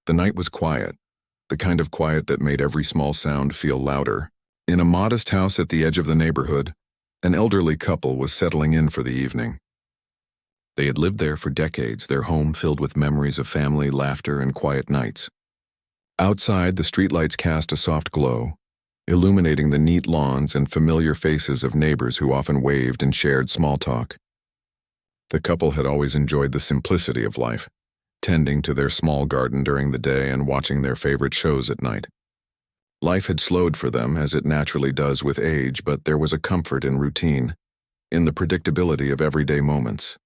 The night was quiet, the kind of quiet that made every small sound feel louder. In a modest house at the edge of the neighborhood, an elderly couple was settling in for the evening. They had lived there for decades, their home filled with memories of family, laughter, and quiet nights. Outside, the streetlights cast a soft glow, illuminating the neat lawns and familiar faces of neighbors who often waved and shared small talk. The couple had always enjoyed the simplicity of life, tending to their small garden during the day and watching their favorite shows at night. Life had slowed for them, as it naturally does with age, but there was a comfort in routine, in the predictability of everyday moments.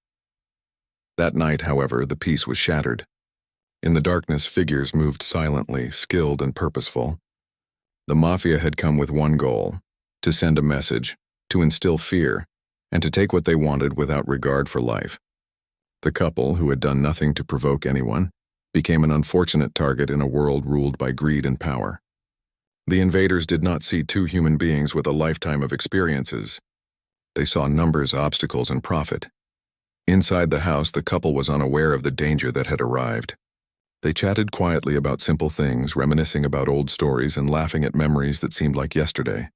That night, however, the peace was shattered. In the darkness, figures moved silently, skilled and purposeful. The Mafia had come with one goal: to send a message, to instill fear, and to take what they wanted without regard for life. The couple, who had done nothing to provoke anyone, became an unfortunate target in a world ruled by greed and power. The invaders did not see two human beings with a lifetime of experiences. They saw numbers, obstacles, and profit. Inside the house, the couple was unaware of the danger that had arrived. They chatted quietly about simple things, reminiscing about old stories and laughing at memories that seemed like yesterday.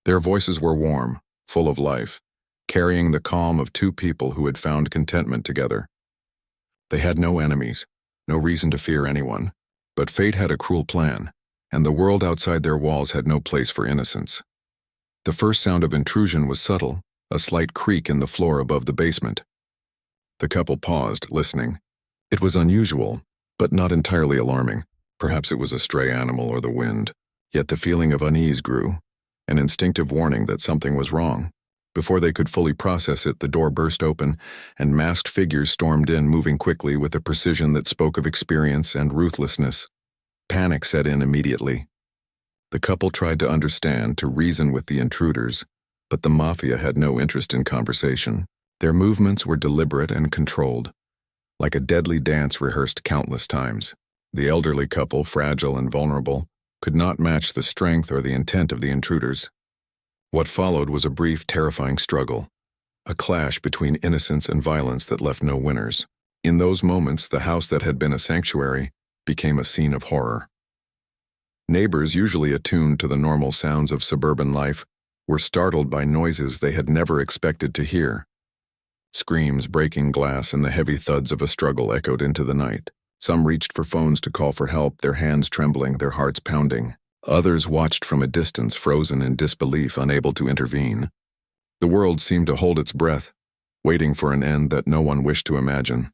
Their voices were warm, full of life, carrying the calm of two people who had found contentment together. They had no enemies, no reason to fear anyone, but fate had a cruel plan, and the world outside their walls had no place for innocence. The first sound of intrusion was subtle, a slight creak in the floor above the basement. The couple paused, listening. It was unusual, but not entirely alarming. Perhaps it was a stray animal or the wind, yet the feeling of unease grew, an instinctive warning that something was wrong. Before they could fully process it, the door burst open, and masked figures stormed in, moving quickly with a precision that spoke of experience and ruthlessness. Panic set in immediately. The couple tried to understand, to reason with the intruders, but the Mafia had no interest in conversation. Their movements were deliberate and controlled, like a deadly dance rehearsed countless times. The elderly couple, fragile and vulnerable, could not match the strength or the intent of the intruders. What followed was a brief, terrifying struggle, a clash between innocence and violence that left no winners. In those moments, the house that had been a sanctuary became a scene of horror. Neighbors, usually attuned to the normal sounds of suburban life, were startled by noises they had never expected to hear. Screams, breaking glass, and the heavy thuds of a struggle echoed into the night. Some reached for phones to call for help, their hands trembling, their hearts pounding. Others watched from a distance, frozen in disbelief, unable to intervene. The world seemed to hold its breath, waiting for an end that no one wished to imagine.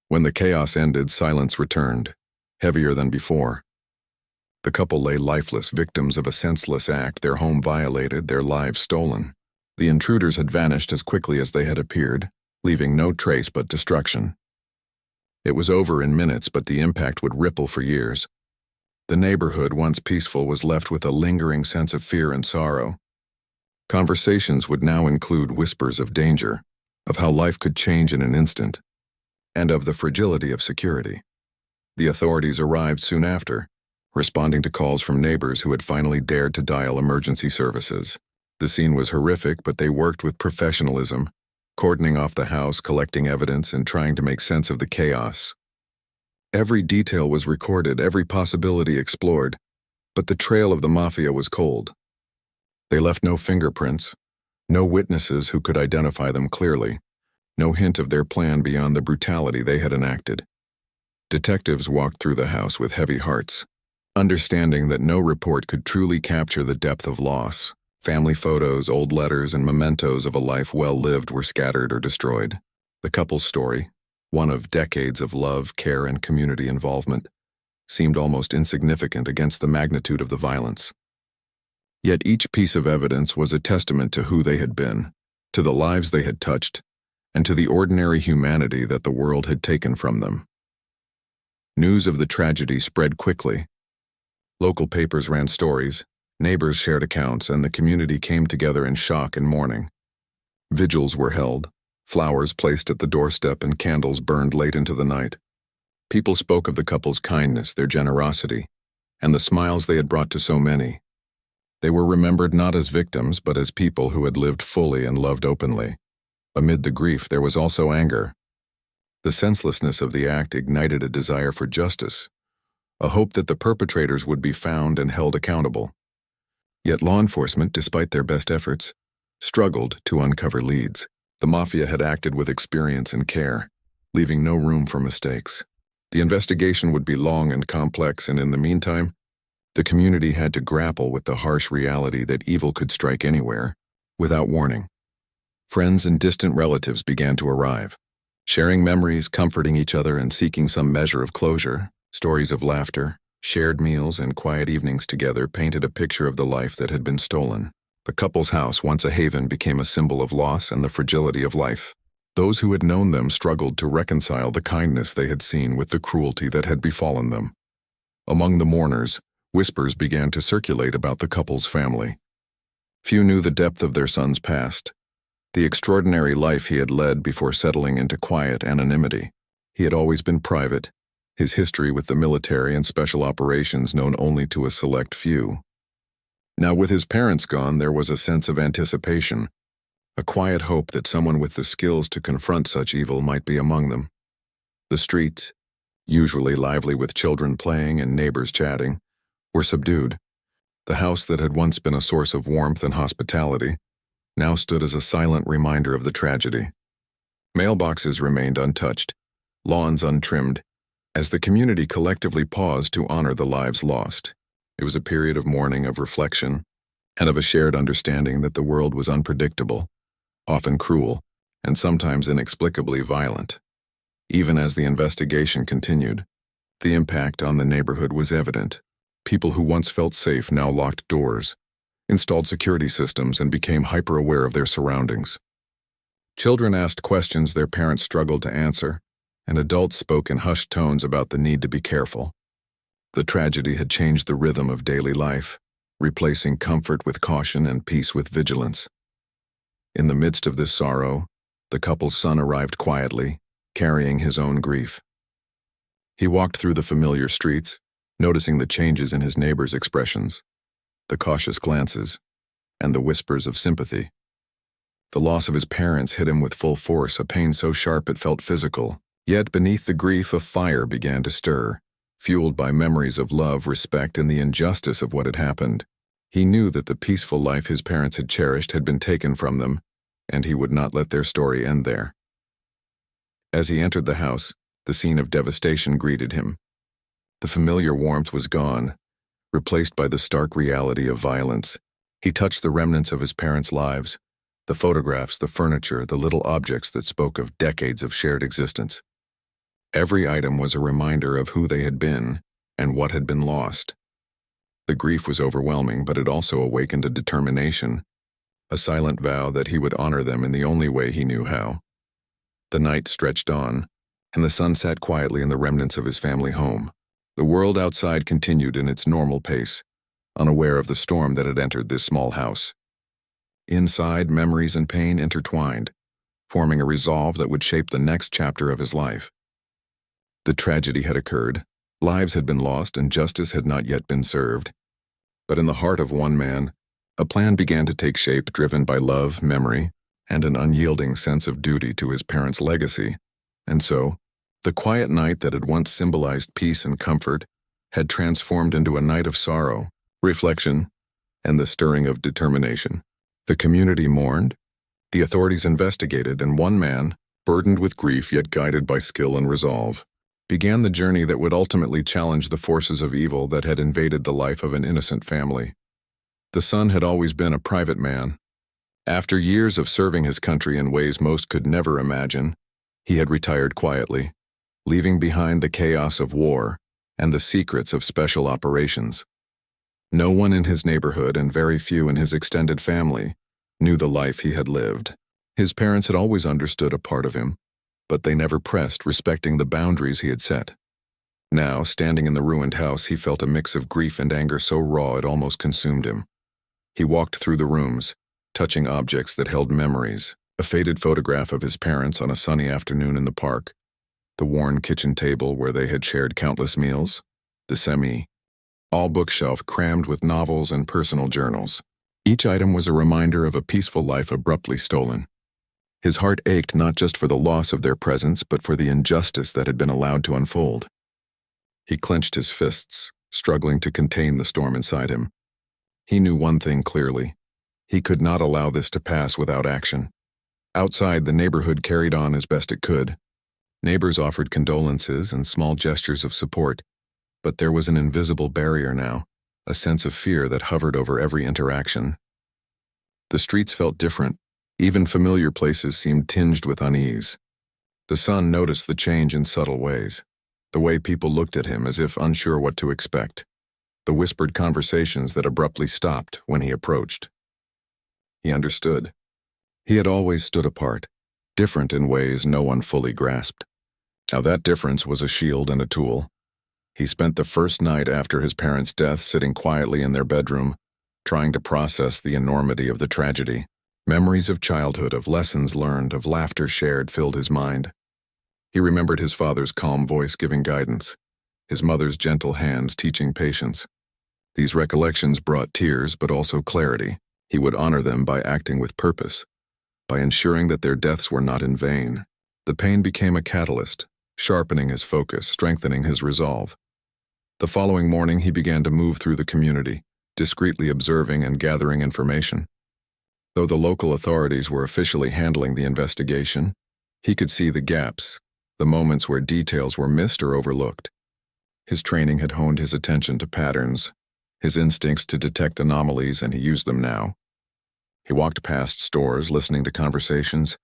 When the chaos ended, silence returned, heavier than before. The couple lay lifeless, victims of a senseless act, their home violated, their lives stolen. The intruders had vanished as quickly as they had appeared, leaving no trace but destruction. It was over in minutes, but the impact would ripple for years. The neighborhood, once peaceful, was left with a lingering sense of fear and sorrow. Conversations would now include whispers of danger, of how life could change in an instant, and of the fragility of security. The authorities arrived soon after, responding to calls from neighbors who had finally dared to dial emergency services. The scene was horrific, but they worked with professionalism, cordoning off the house, collecting evidence, and trying to make sense of the chaos. Every detail was recorded, every possibility explored, but the trail of the Mafia was cold. They left no fingerprints, no witnesses who could identify them clearly, no hint of their plan beyond the brutality they had enacted. Detectives walked through the house with heavy hearts, understanding that no report could truly capture the depth of loss. Family photos, old letters, and mementos of a life well lived were scattered or destroyed. The couple's story, one of decades of love, care, and community involvement, seemed almost insignificant against the magnitude of the violence. Yet each piece of evidence was a testament to who they had been, to the lives they had touched, and to the ordinary humanity that the world had taken from them. News of the tragedy spread quickly. Local papers ran stories, neighbors shared accounts, and the community came together in shock and mourning. Vigils were held, flowers placed at the doorstep, and candles burned late into the night. People spoke of the couple's kindness, their generosity, and the smiles they had brought to so many. They were remembered not as victims, but as people who had lived fully and loved openly. Amid the grief, there was also anger. The senselessness of the act ignited a desire for justice, a hope that the perpetrators would be found and held accountable. Yet law enforcement, despite their best efforts, struggled to uncover leads. The Mafia had acted with experience and care, leaving no room for mistakes. The investigation would be long and complex, and in the meantime, the community had to grapple with the harsh reality that evil could strike anywhere, without warning. Friends and distant relatives began to arrive, sharing memories, comforting each other, and seeking some measure of closure. Stories of laughter, shared meals, and quiet evenings together painted a picture of the life that had been stolen. The couple's house, once a haven, became a symbol of loss and the fragility of life. Those who had known them struggled to reconcile the kindness they had seen with the cruelty that had befallen them. Among the mourners, whispers began to circulate about the couple's family. Few knew the depth of their son's past, the extraordinary life he had led before settling into quiet anonymity. He had always been private, his history with the military and special operations known only to a select few. Now, with his parents gone, there was a sense of anticipation, a quiet hope that someone with the skills to confront such evil might be among them. The streets, usually lively with children playing and neighbors chatting, were subdued. The house that had once been a source of warmth and hospitality now stood as a silent reminder of the tragedy. Mailboxes remained untouched, lawns untrimmed, as the community collectively paused to honor the lives lost. It was a period of mourning, of reflection, and of a shared understanding that the world was unpredictable, often cruel, and sometimes inexplicably violent. Even as the investigation continued, the impact on the neighborhood was evident. People who once felt safe now locked doors, installed security systems, and became hyper-aware of their surroundings. Children asked questions their parents struggled to answer, and adults spoke in hushed tones about the need to be careful. The tragedy had changed the rhythm of daily life, replacing comfort with caution and peace with vigilance. In the midst of this sorrow, the couple's son arrived quietly, carrying his own grief. He walked through the familiar streets, noticing the changes in his neighbors' expressions, the cautious glances, and the whispers of sympathy. The loss of his parents hit him with full force, a pain so sharp it felt physical. Yet beneath the grief, a fire began to stir, fueled by memories of love, respect, and the injustice of what had happened. He knew that the peaceful life his parents had cherished had been taken from them, and he would not let their story end there. As he entered the house, the scene of devastation greeted him. The familiar warmth was gone, replaced by the stark reality of violence. He touched the remnants of his parents' lives, the photographs, the furniture, the little objects that spoke of decades of shared existence. Every item was a reminder of who they had been and what had been lost. The grief was overwhelming, but it also awakened a determination, a silent vow that he would honor them in the only way he knew how. The night stretched on, and the sun sat quietly in the remnants of his family home. The world outside continued in its normal pace, unaware of the storm that had entered this small house. Inside, memories and pain intertwined, forming a resolve that would shape the next chapter of his life. The tragedy had occurred, lives had been lost, and justice had not yet been served. But in the heart of one man, a plan began to take shape, driven by love, memory, and an unyielding sense of duty to his parents' legacy. And so, the quiet night that had once symbolized peace and comfort had transformed into a night of sorrow, reflection, and the stirring of determination. The community mourned, the authorities investigated, and one man, burdened with grief yet guided by skill and resolve, began the journey that would ultimately challenge the forces of evil that had invaded the life of an innocent family. The son had always been a private man. After years of serving his country in ways most could never imagine, he had retired quietly, leaving behind the chaos of war and the secrets of special operations. No one in his neighborhood and very few in his extended family knew the life he had lived. His parents had always understood a part of him, but they never pressed, respecting the boundaries he had set. Now, standing in the ruined house, he felt a mix of grief and anger so raw it almost consumed him. He walked through the rooms, touching objects that held memories, a faded photograph of his parents on a sunny afternoon in the park, the worn kitchen table where they had shared countless meals, the semi-all bookshelf crammed with novels and personal journals. Each item was a reminder of a peaceful life abruptly stolen. His heart ached not just for the loss of their presence, but for the injustice that had been allowed to unfold. He clenched his fists, struggling to contain the storm inside him. He knew one thing clearly. He could not allow this to pass without action. Outside, the neighborhood carried on as best it could. Neighbors offered condolences and small gestures of support, but there was an invisible barrier now, a sense of fear that hovered over every interaction. The streets felt different. Even familiar places seemed tinged with unease. The son noticed the change in subtle ways. The way people looked at him as if unsure what to expect. The whispered conversations that abruptly stopped when he approached. He understood. He had always stood apart, different in ways no one fully grasped. Now that difference was a shield and a tool. He spent the first night after his parents' death sitting quietly in their bedroom, trying to process the enormity of the tragedy. Memories of childhood, of lessons learned, of laughter shared filled his mind. He remembered his father's calm voice giving guidance, his mother's gentle hands teaching patience. These recollections brought tears, but also clarity. He would honor them by acting with purpose, by ensuring that their deaths were not in vain. The pain became a catalyst, sharpening his focus, strengthening his resolve. The following morning he began to move through the community, discreetly observing and gathering information. Though the local authorities were officially handling the investigation, he could see the gaps, the moments where details were missed or overlooked. His training had honed his attention to patterns, his instincts to detect anomalies, and he used them now. He walked past stores, listening to conversations,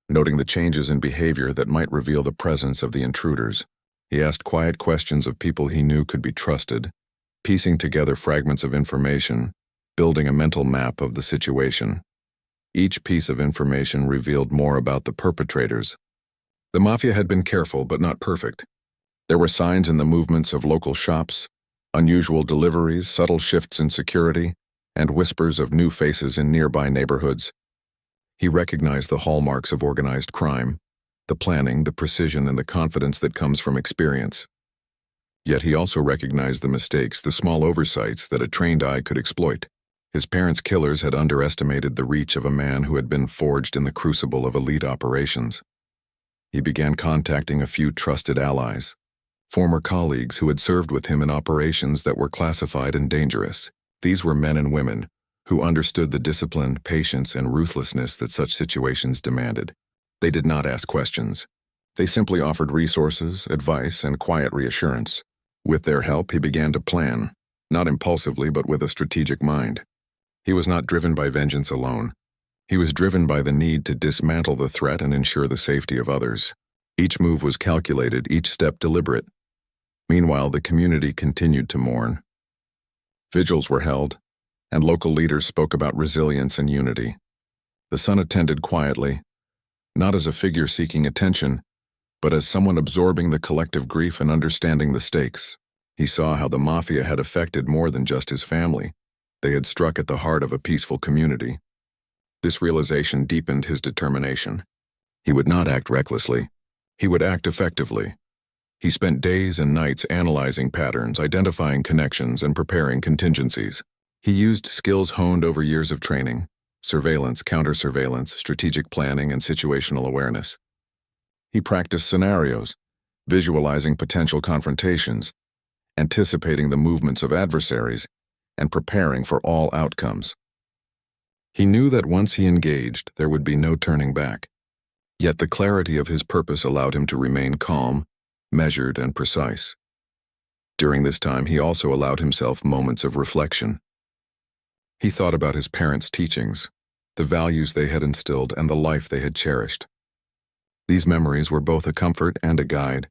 noting the changes in behavior that might reveal the presence of the intruders. He asked quiet questions of people he knew could be trusted, piecing together fragments of information, building a mental map of the situation. Each piece of information revealed more about the perpetrators. The Mafia had been careful but not perfect. There were signs in the movements of local shops, unusual deliveries, subtle shifts in security, and whispers of new faces in nearby neighborhoods. He recognized the hallmarks of organized crime, the planning, the precision, and the confidence that comes from experience. Yet he also recognized the mistakes, the small oversights that a trained eye could exploit. His parents' killers had underestimated the reach of a man who had been forged in the crucible of elite operations. He began contacting a few trusted allies, former colleagues who had served with him in operations that were classified and dangerous. These were men and women who understood the discipline, patience, and ruthlessness that such situations demanded. They did not ask questions. They simply offered resources, advice, and quiet reassurance. With their help, he began to plan, not impulsively but with a strategic mind. He was not driven by vengeance alone. He was driven by the need to dismantle the threat and ensure the safety of others. Each move was calculated, each step deliberate. Meanwhile, the community continued to mourn. Vigils were held, and local leaders spoke about resilience and unity. The son attended quietly, not as a figure seeking attention, but as someone absorbing the collective grief and understanding the stakes. He saw how the Mafia had affected more than just his family. They had struck at the heart of a peaceful community. This realization deepened his determination. He would not act recklessly. He would act effectively. He spent days and nights analyzing patterns, identifying connections, and preparing contingencies. He used skills honed over years of training: surveillance, counter-surveillance, strategic planning, and situational awareness. He practiced scenarios, visualizing potential confrontations, anticipating the movements of adversaries, and preparing for all outcomes. He knew that once he engaged, there would be no turning back. Yet the clarity of his purpose allowed him to remain calm, measured, and precise. During this time, he also allowed himself moments of reflection. He thought about his parents' teachings, the values they had instilled, and the life they had cherished. These memories were both a comfort and a guide.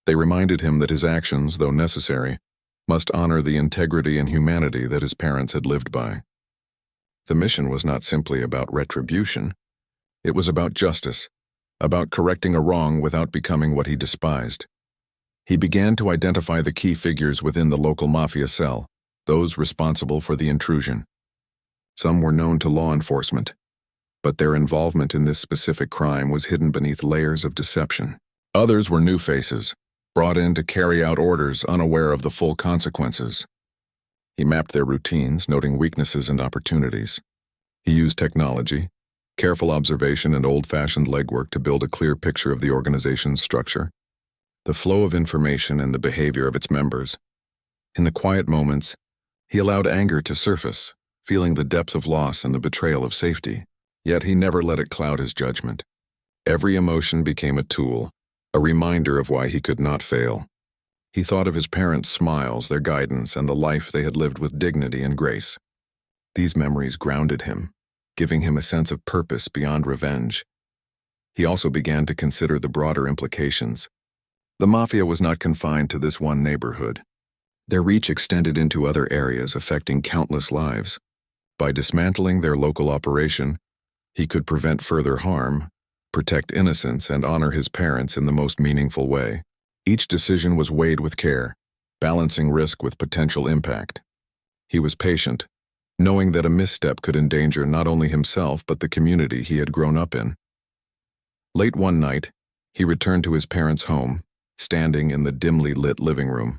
They reminded him that his actions, though necessary, must honor the integrity and humanity that his parents had lived by. The mission was not simply about retribution. It was about justice, about correcting a wrong without becoming what he despised. He began to identify the key figures within the local Mafia cell, those responsible for the intrusion. Some were known to law enforcement, but their involvement in this specific crime was hidden beneath layers of deception. Others were new faces, brought in to carry out orders unaware of the full consequences. He mapped their routines, noting weaknesses and opportunities. He used technology, Careful observation and old-fashioned legwork to build a clear picture of the organization's structure, the flow of information and the behavior of its members. In the quiet moments, he allowed anger to surface, feeling the depth of loss and the betrayal of safety. Yet he never let it cloud his judgment. Every emotion became a tool, a reminder of why he could not fail. He thought of his parents' smiles, their guidance, and the life they had lived with dignity and grace. These memories grounded him, giving him a sense of purpose beyond revenge. He also began to consider the broader implications. The Mafia was not confined to this one neighborhood. Their reach extended into other areas, affecting countless lives. By dismantling their local operation, he could prevent further harm, protect innocence, and honor his parents in the most meaningful way. Each decision was weighed with care, balancing risk with potential impact. He was patient, knowing that a misstep could endanger not only himself but the community he had grown up in. Late one night, he returned to his parents' home, standing in the dimly lit living room.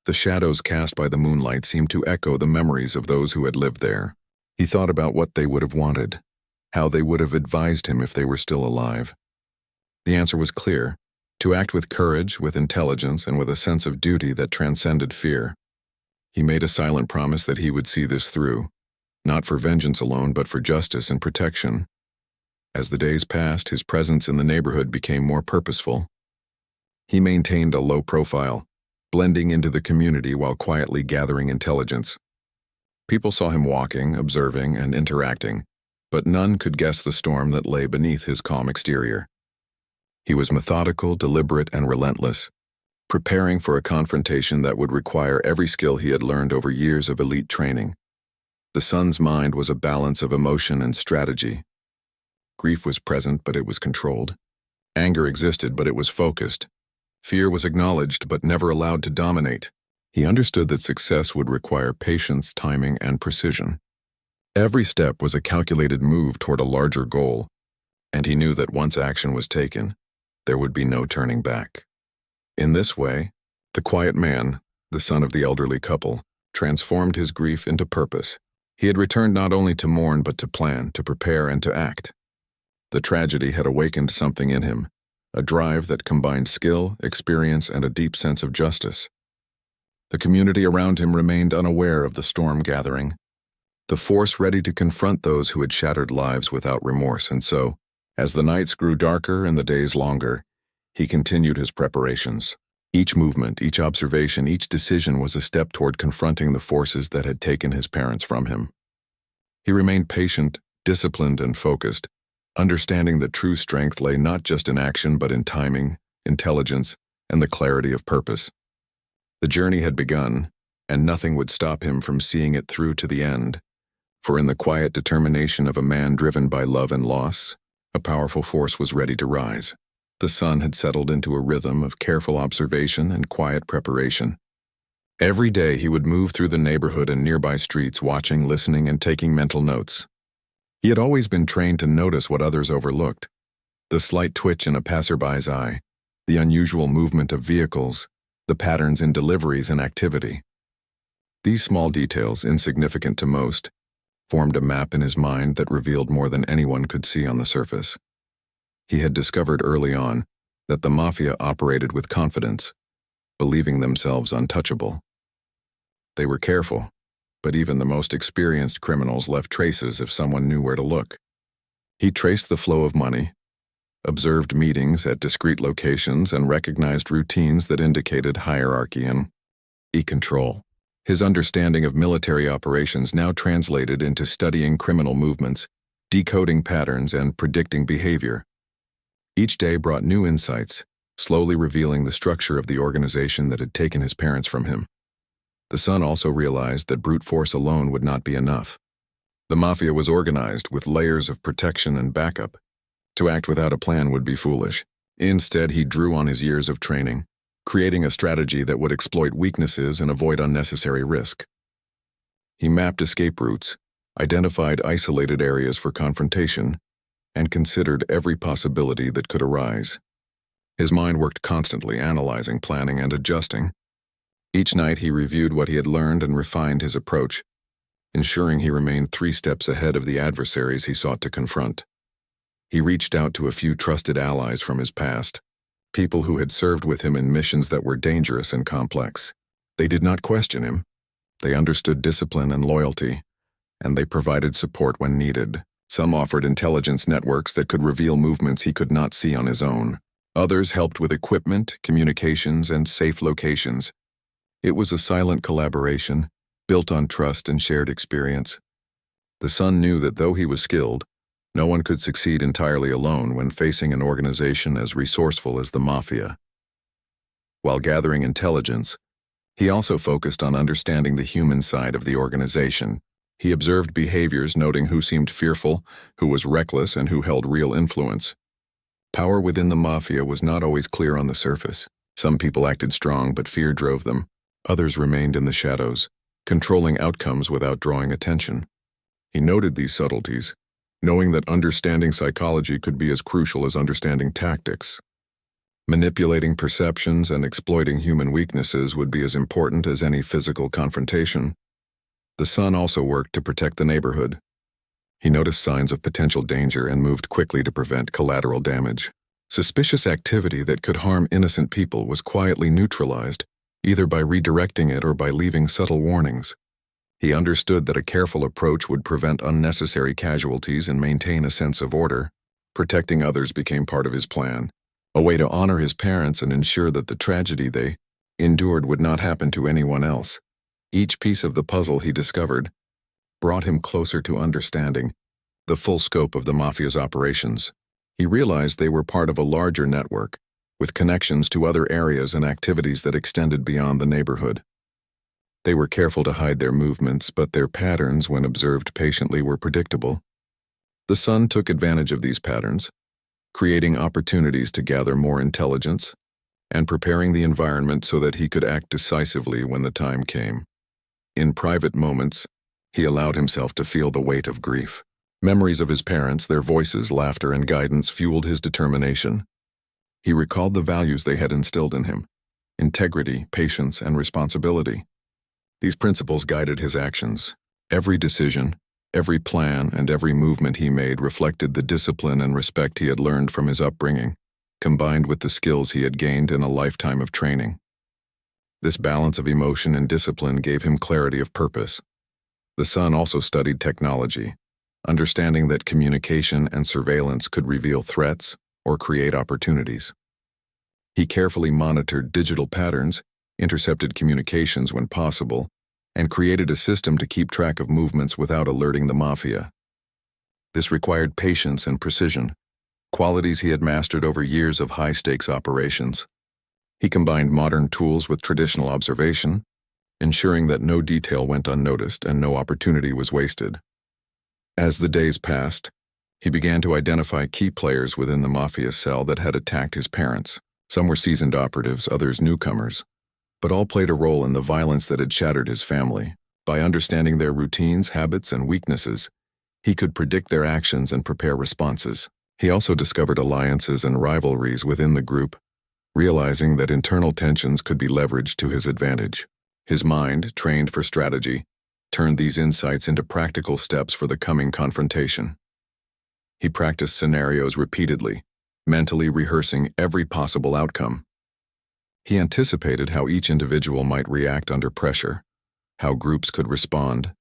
The shadows cast by the moonlight seemed to echo the memories of those who had lived there. He thought about what they would have wanted, how they would have advised him if they were still alive. The answer was clear: to act with courage, with intelligence, and with a sense of duty that transcended fear. He made a silent promise that he would see this through, not for vengeance alone, but for justice and protection. As the days passed, his presence in the neighborhood became more purposeful. He maintained a low profile, blending into the community while quietly gathering intelligence. People saw him walking, observing, and interacting, but none could guess the storm that lay beneath his calm exterior. He was methodical, deliberate, and relentless, preparing for a confrontation that would require every skill he had learned over years of elite training. The son's mind was a balance of emotion and strategy. Grief was present, but it was controlled. Anger existed, but it was focused. Fear was acknowledged, but never allowed to dominate. He understood that success would require patience, timing, and precision. Every step was a calculated move toward a larger goal, and he knew that once action was taken, there would be no turning back. In this way, the quiet man, the son of the elderly couple, transformed his grief into purpose. He had returned not only to mourn but to plan, to prepare, and to act. The tragedy had awakened something in him, a drive that combined skill, experience, and a deep sense of justice. The community around him remained unaware of the storm gathering, the force ready to confront those who had shattered lives without remorse, and so, as the nights grew darker and the days longer, he continued his preparations. Each movement, each observation, each decision was a step toward confronting the forces that had taken his parents from him. He remained patient, disciplined, and focused, understanding that true strength lay not just in action but in timing, intelligence, and the clarity of purpose. The journey had begun, and nothing would stop him from seeing it through to the end, for in the quiet determination of a man driven by love and loss, a powerful force was ready to rise. The sun had settled into a rhythm of careful observation and quiet preparation. Every day he would move through the neighborhood and nearby streets, watching, listening, and taking mental notes. He had always been trained to notice what others overlooked: the slight twitch in a passerby's eye, the unusual movement of vehicles, the patterns in deliveries and activity. These small details, insignificant to most, formed a map in his mind that revealed more than anyone could see on the surface. He had discovered early on that the Mafia operated with confidence, believing themselves untouchable. They were careful, but even the most experienced criminals left traces if someone knew where to look. He traced the flow of money, observed meetings at discreet locations, and recognized routines that indicated hierarchy and control. His understanding of military operations now translated into studying criminal movements, decoding patterns, and predicting behavior. Each day brought new insights, slowly revealing the structure of the organization that had taken his parents from him. The son also realized that brute force alone would not be enough. The Mafia was organized with layers of protection and backup. To act without a plan would be foolish. Instead, he drew on his years of training, creating a strategy that would exploit weaknesses and avoid unnecessary risk. He mapped escape routes, identified isolated areas for confrontation, and considered every possibility that could arise. His mind worked constantly, analyzing, planning, and adjusting. Each night he reviewed what he had learned and refined his approach. ensuring he remained 3 steps ahead of the adversaries he sought to confront. He reached out to a few trusted allies from his past, people who had served with him in missions that were dangerous and complex. They did not question him. They understood discipline and loyalty, and they provided support when needed. Some offered intelligence networks that could reveal movements he could not see on his own. Others helped with equipment, communications, and safe locations. It was a silent collaboration, built on trust and shared experience. The son knew that though he was skilled, no one could succeed entirely alone when facing an organization as resourceful as the Mafia. While gathering intelligence, he also focused on understanding the human side of the organization. He observed behaviors, noting who seemed fearful, who was reckless, and who held real influence. Power within the Mafia was not always clear on the surface. Some people acted strong, but fear drove them. Others remained in the shadows, controlling outcomes without drawing attention. He noted these subtleties, knowing that understanding psychology could be as crucial as understanding tactics. Manipulating perceptions and exploiting human weaknesses would be as important as any physical confrontation. The son also worked to protect the neighborhood. He noticed signs of potential danger and moved quickly to prevent collateral damage. Suspicious activity that could harm innocent people was quietly neutralized, either by redirecting it or by leaving subtle warnings. He understood that a careful approach would prevent unnecessary casualties and maintain a sense of order. Protecting others became part of his plan, a way to honor his parents and ensure that the tragedy they endured would not happen to anyone else. Each piece of the puzzle he discovered brought him closer to understanding the full scope of the Mafia's operations. He realized they were part of a larger network, with connections to other areas and activities that extended beyond the neighborhood. They were careful to hide their movements, but their patterns, when observed patiently, were predictable. The son took advantage of these patterns, creating opportunities to gather more intelligence and preparing the environment so that he could act decisively when the time came. In private moments, he allowed himself to feel the weight of grief. Memories of his parents, their voices, laughter, and guidance fueled his determination. He recalled the values they had instilled in him: integrity, patience, and responsibility. These principles guided his actions. Every decision, every plan, and every movement he made reflected the discipline and respect he had learned from his upbringing, combined with the skills he had gained in a lifetime of training. This balance of emotion and discipline gave him clarity of purpose. The son also studied technology, understanding that communication and surveillance could reveal threats or create opportunities. He carefully monitored digital patterns, intercepted communications when possible, and created a system to keep track of movements without alerting the Mafia. This required patience and precision, qualities he had mastered over years of high-stakes operations. He combined modern tools with traditional observation, ensuring that no detail went unnoticed and no opportunity was wasted. As the days passed, he began to identify key players within the Mafia cell that had attacked his parents. Some were seasoned operatives, others newcomers, but all played a role in the violence that had shattered his family. By understanding their routines, habits, and weaknesses, he could predict their actions and prepare responses. He also discovered alliances and rivalries within the group, realizing that internal tensions could be leveraged to his advantage. His mind, trained for strategy, turned these insights into practical steps for the coming confrontation. He practiced scenarios repeatedly, mentally rehearsing every possible outcome. He anticipated how each individual might react under pressure, how groups could respond,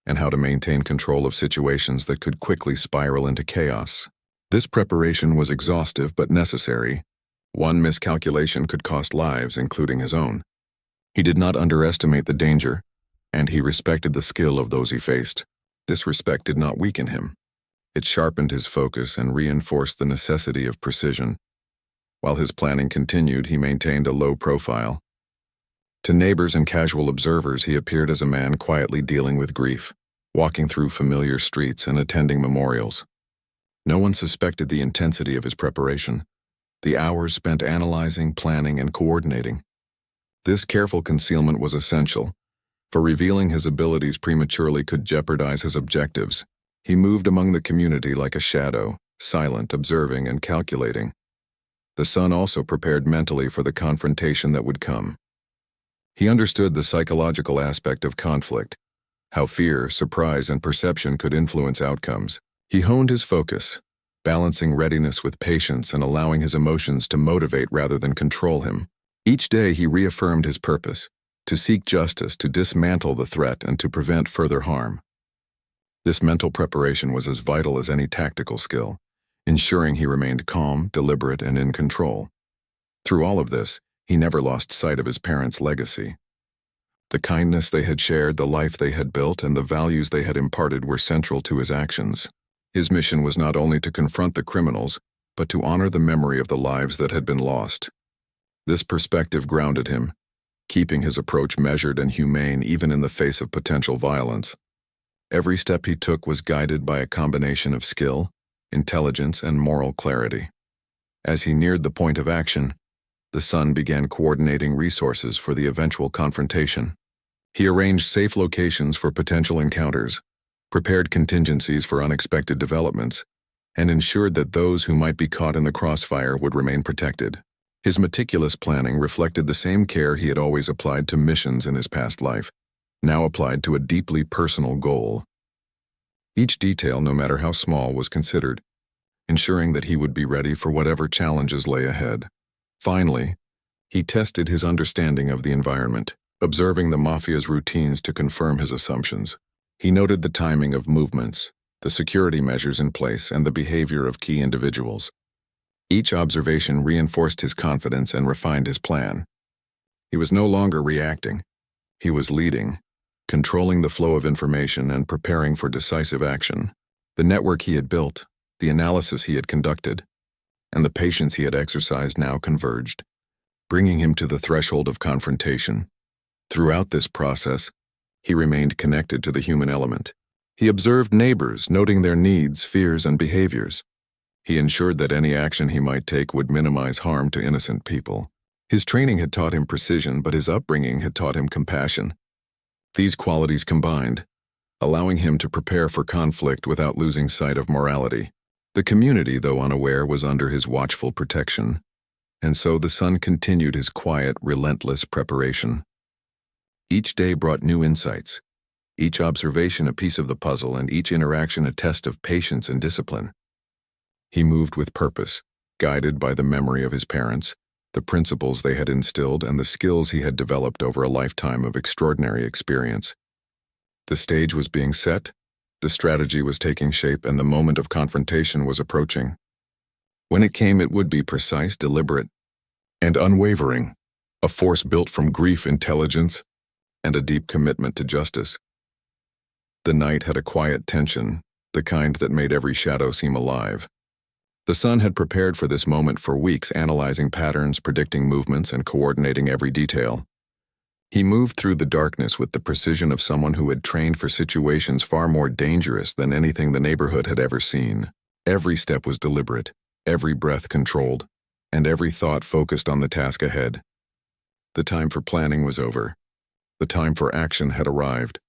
and how to maintain control of situations that could quickly spiral into chaos. This preparation was exhaustive but necessary. One miscalculation could cost lives, including his own. He did not underestimate the danger, and he respected the skill of those he faced. This respect did not weaken him. It sharpened his focus and reinforced the necessity of precision. While his planning continued, he maintained a low profile. To neighbors and casual observers, he appeared as a man quietly dealing with grief, walking through familiar streets and attending memorials. No one suspected the intensity of his preparation, the hours spent analyzing, planning, and coordinating. This careful concealment was essential, for revealing his abilities prematurely could jeopardize his objectives. He moved among the community like a shadow, silent, observing, and calculating. The son also prepared mentally for the confrontation that would come. He understood the psychological aspect of conflict, how fear, surprise, and perception could influence outcomes. He honed his focus, balancing readiness with patience and allowing his emotions to motivate rather than control him. Each day he reaffirmed his purpose, to seek justice, to dismantle the threat, and to prevent further harm. This mental preparation was as vital as any tactical skill, ensuring he remained calm, deliberate, and in control. Through all of this, he never lost sight of his parents' legacy. The kindness they had shared, the life they had built, and the values they had imparted were central to his actions. His mission was not only to confront the criminals, but to honor the memory of the lives that had been lost. This perspective grounded him, keeping his approach measured and humane even in the face of potential violence. Every step he took was guided by a combination of skill, intelligence, and moral clarity. As he neared the point of action, the son began coordinating resources for the eventual confrontation. He arranged safe locations for potential encounters, prepared contingencies for unexpected developments, and ensured that those who might be caught in the crossfire would remain protected. His meticulous planning reflected the same care he had always applied to missions in his past life, now applied to a deeply personal goal. Each detail, no matter how small, was considered, ensuring that he would be ready for whatever challenges lay ahead. Finally, he tested his understanding of the environment, observing the Mafia's routines to confirm his assumptions. He noted the timing of movements, the security measures in place, and the behavior of key individuals. Each observation reinforced his confidence and refined his plan. He was no longer reacting. He was leading, controlling the flow of information and preparing for decisive action. The network he had built, the analysis he had conducted, and the patience he had exercised now converged, bringing him to the threshold of confrontation. Throughout this process, he remained connected to the human element. He observed neighbors, noting their needs, fears, and behaviors. He ensured that any action he might take would minimize harm to innocent people. His training had taught him precision, but his upbringing had taught him compassion. These qualities combined, allowing him to prepare for conflict without losing sight of morality. The community, though unaware, was under his watchful protection, and so the son continued his quiet, relentless preparation. Each day brought new insights, each observation a piece of the puzzle, and each interaction a test of patience and discipline. He moved with purpose, guided by the memory of his parents, the principles they had instilled, and the skills he had developed over a lifetime of extraordinary experience. The stage was being set, the strategy was taking shape, and the moment of confrontation was approaching. When it came, it would be precise, deliberate, and unwavering, a force built from grief, intelligence, and a deep commitment to justice. The night had a quiet tension, the kind that made every shadow seem alive. The son had prepared for this moment for weeks, analyzing patterns, predicting movements, and coordinating every detail. He moved through the darkness with the precision of someone who had trained for situations far more dangerous than anything the neighborhood had ever seen. Every step was deliberate, every breath controlled, and every thought focused on the task ahead. The time for planning was over. The time for action had arrived.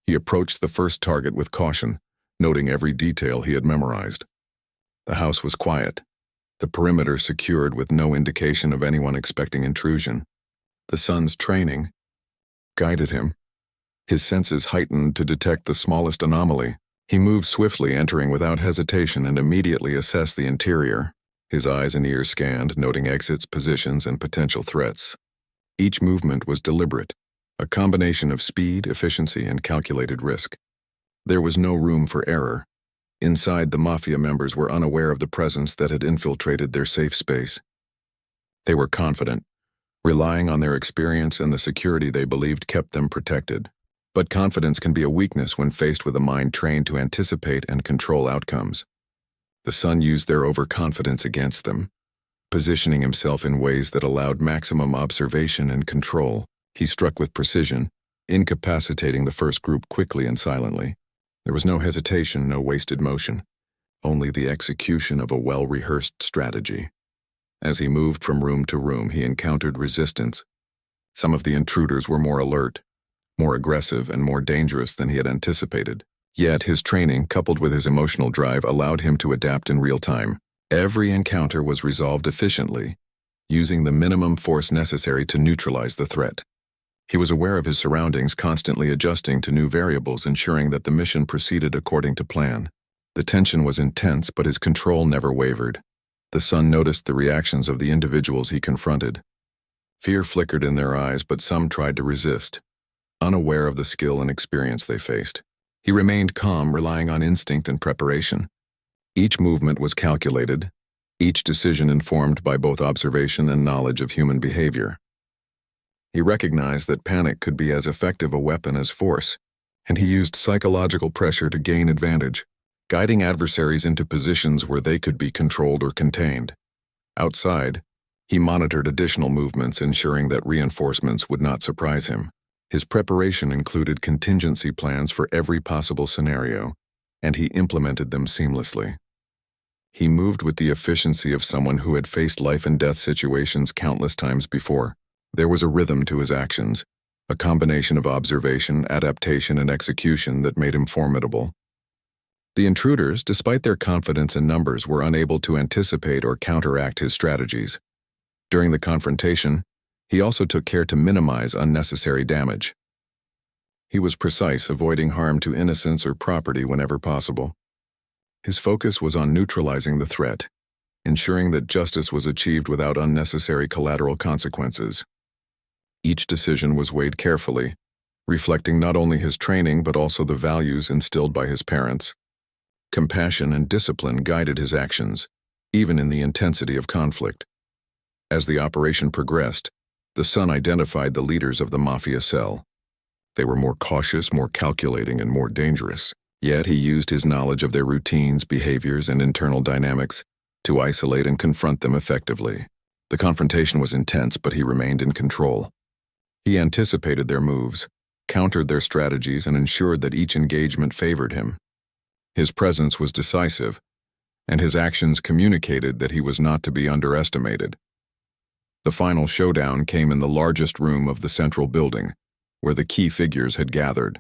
He approached the first target with caution, noting every detail he had memorized. The house was quiet, the perimeter secured with no indication of anyone expecting intrusion. The son's training guided him, his senses heightened to detect the smallest anomaly. He moved swiftly, entering without hesitation, and immediately assessed the interior. His eyes and ears scanned, noting exits, positions, and potential threats. Each movement was deliberate, a combination of speed, efficiency, and calculated risk. There was no room for error. Inside, the Mafia members were unaware of the presence that had infiltrated their safe space. They were confident, relying on their experience and the security they believed kept them protected. But confidence can be a weakness when faced with a mind trained to anticipate and control outcomes. The son used their overconfidence against them, positioning himself in ways that allowed maximum observation and control. He struck with precision, incapacitating the first group quickly and silently. There was no hesitation, no wasted motion, only the execution of a well-rehearsed strategy. As he moved from room to room, he encountered resistance. Some of the intruders were more alert, more aggressive, and more dangerous than he had anticipated. Yet his training, coupled with his emotional drive, allowed him to adapt in real time. Every encounter was resolved efficiently, using the minimum force necessary to neutralize the threat. He was aware of his surroundings, constantly adjusting to new variables, ensuring that the mission proceeded according to plan. The tension was intense, but his control never wavered. The son noticed the reactions of the individuals he confronted. Fear flickered in their eyes, but some tried to resist, unaware of the skill and experience they faced. He remained calm, relying on instinct and preparation. Each movement was calculated, each decision informed by both observation and knowledge of human behavior. He recognized that panic could be as effective a weapon as force, and he used psychological pressure to gain advantage, guiding adversaries into positions where they could be controlled or contained. Outside, he monitored additional movements, ensuring that reinforcements would not surprise him. His preparation included contingency plans for every possible scenario, and he implemented them seamlessly. He moved with the efficiency of someone who had faced life-and-death situations countless times before. There was a rhythm to his actions, a combination of observation, adaptation, and execution that made him formidable. The intruders, despite their confidence in numbers, were unable to anticipate or counteract his strategies. During the confrontation, he also took care to minimize unnecessary damage. He was precise, avoiding harm to innocents or property whenever possible. His focus was on neutralizing the threat, ensuring that justice was achieved without unnecessary collateral consequences. Each decision was weighed carefully, reflecting not only his training but also the values instilled by his parents. Compassion and discipline guided his actions, even in the intensity of conflict. As the operation progressed, the son identified the leaders of the Mafia cell. They were more cautious, more calculating, and more dangerous. Yet he used his knowledge of their routines, behaviors, and internal dynamics to isolate and confront them effectively. The confrontation was intense, but he remained in control. He anticipated their moves, countered their strategies, and ensured that each engagement favored him. His presence was decisive, and his actions communicated that he was not to be underestimated. The final showdown came in the largest room of the central building, where the key figures had gathered.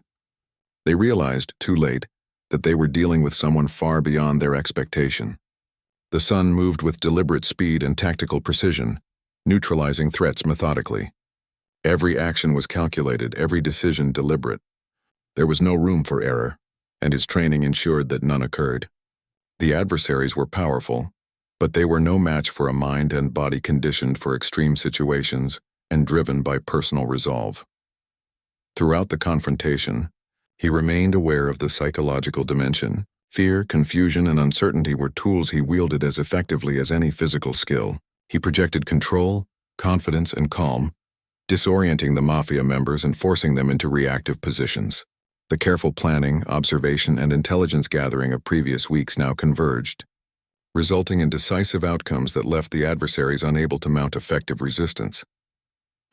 They realized, too late, that they were dealing with someone far beyond their expectation. The son moved with deliberate speed and tactical precision, neutralizing threats methodically. Every action was calculated, every decision deliberate. There was no room for error, and his training ensured that none occurred. The adversaries were powerful, but they were no match for a mind and body conditioned for extreme situations and driven by personal resolve. Throughout the confrontation, he remained aware of the psychological dimension. Fear, confusion, and uncertainty were tools he wielded as effectively as any physical skill. He projected control, confidence, and calm, disorienting the Mafia members and forcing them into reactive positions. The careful planning, observation, and intelligence gathering of previous weeks now converged, resulting in decisive outcomes that left the adversaries unable to mount effective resistance.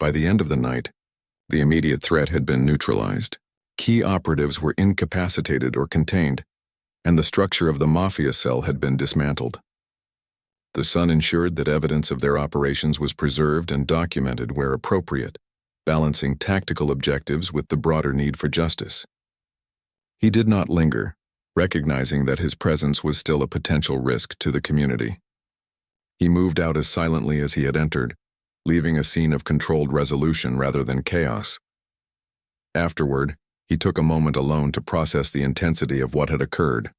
By the end of the night, the immediate threat had been neutralized. Key operatives were incapacitated or contained, and the structure of the Mafia cell had been dismantled. The son ensured that evidence of their operations was preserved and documented where appropriate, balancing tactical objectives with the broader need for justice. He did not linger, recognizing that his presence was still a potential risk to the community. He moved out as silently as he had entered, leaving a scene of controlled resolution rather than chaos. Afterward, he took a moment alone to process the intensity of what had occurred.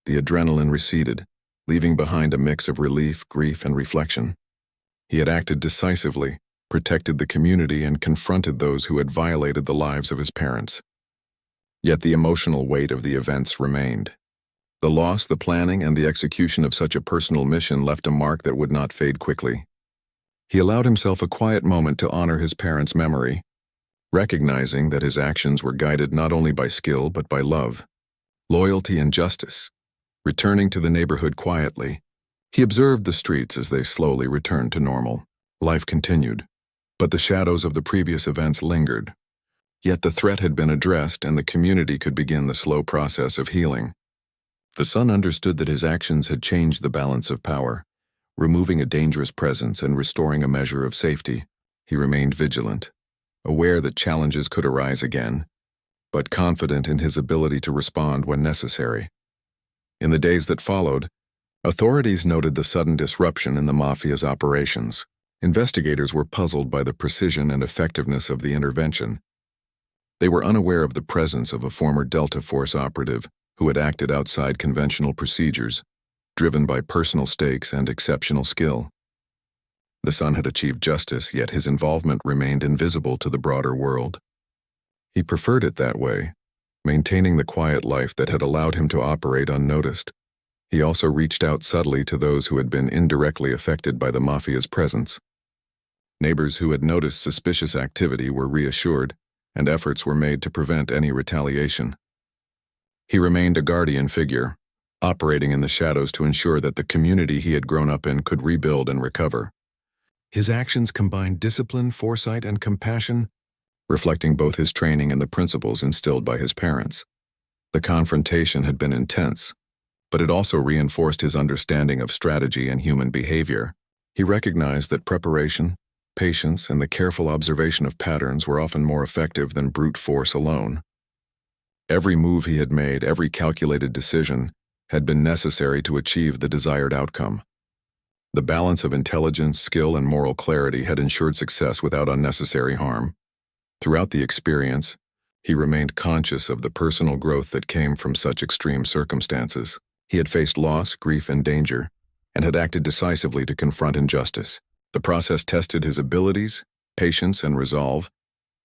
The adrenaline receded, leaving behind a mix of relief, grief, and reflection. He had acted decisively, protected the community, and confronted those who had violated the lives of his parents. Yet the emotional weight of the events remained. The loss, the planning, and the execution of such a personal mission left a mark that would not fade quickly. He allowed himself a quiet moment to honor his parents' memory, recognizing that his actions were guided not only by skill but by love, loyalty, and justice. Returning to the neighborhood quietly, he observed the streets as they slowly returned to normal. Life continued, but the shadows of the previous events lingered. Yet the threat had been addressed, and the community could begin the slow process of healing. The son understood that his actions had changed the balance of power, removing a dangerous presence and restoring a measure of safety. He remained vigilant, aware that challenges could arise again, but confident in his ability to respond when necessary. In the days that followed, authorities noted the sudden disruption in the Mafia's operations. Investigators were puzzled by the precision and effectiveness of the intervention. They were unaware of the presence of a former Delta Force operative who had acted outside conventional procedures, driven by personal stakes and exceptional skill. The son had achieved justice, yet his involvement remained invisible to the broader world. He preferred it that way, maintaining the quiet life that had allowed him to operate unnoticed. He also reached out subtly to those who had been indirectly affected by the Mafia's presence. Neighbors who had noticed suspicious activity were reassured, and efforts were made to prevent any retaliation. He remained a guardian figure, operating in the shadows to ensure that the community he had grown up in could rebuild and recover. His actions combined discipline, foresight, and compassion, reflecting both his training and the principles instilled by his parents. The confrontation had been intense, but it also reinforced his understanding of strategy and human behavior. He recognized that preparation, patience, and the careful observation of patterns were often more effective than brute force alone. Every move he had made, every calculated decision, had been necessary to achieve the desired outcome. The balance of intelligence, skill, and moral clarity had ensured success without unnecessary harm. Throughout the experience, he remained conscious of the personal growth that came from such extreme circumstances. He had faced loss, grief, and danger, and had acted decisively to confront injustice. The process tested his abilities, patience, and resolve,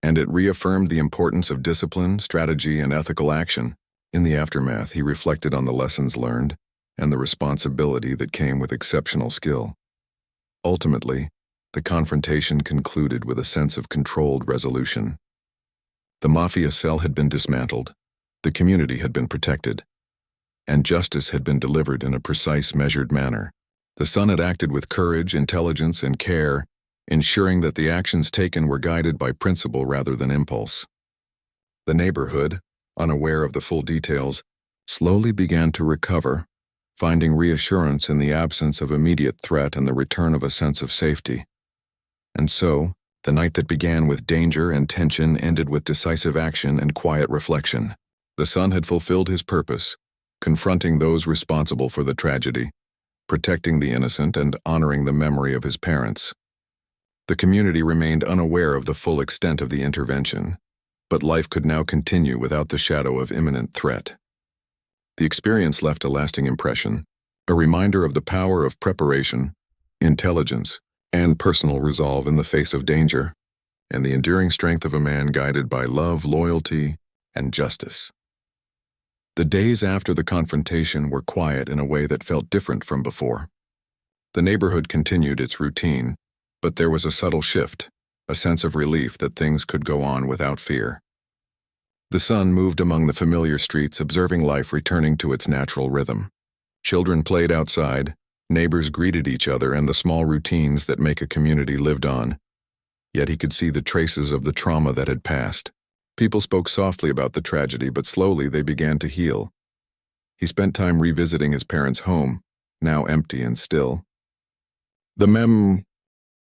and it reaffirmed the importance of discipline, strategy, and ethical action. In the aftermath, he reflected on the lessons learned and the responsibility that came with exceptional skill. Ultimately, the confrontation concluded with a sense of controlled resolution. The Mafia cell had been dismantled, the community had been protected, and justice had been delivered in a precise, measured manner. The son had acted with courage, intelligence, and care, ensuring that the actions taken were guided by principle rather than impulse. The neighborhood, unaware of the full details, slowly began to recover, finding reassurance in the absence of immediate threat and the return of a sense of safety. And so, the night that began with danger and tension ended with decisive action and quiet reflection. The son had fulfilled his purpose, confronting those responsible for the tragedy, protecting the innocent, and honoring the memory of his parents. The community remained unaware of the full extent of the intervention, but life could now continue without the shadow of imminent threat. The experience left a lasting impression, a reminder of the power of preparation, intelligence, and personal resolve in the face of danger, and the enduring strength of a man guided by love, loyalty, and justice. The days after the confrontation were quiet in a way that felt different from before. The neighborhood continued its routine, but there was a subtle shift, a sense of relief that things could go on without fear. The son moved among the familiar streets, observing life returning to its natural rhythm. Children played outside, neighbors greeted each other, and the small routines that make a community lived on. Yet he could see the traces of the trauma that had passed. People spoke softly about the tragedy, but slowly they began to heal. He spent time revisiting his parents' home, now empty and still. The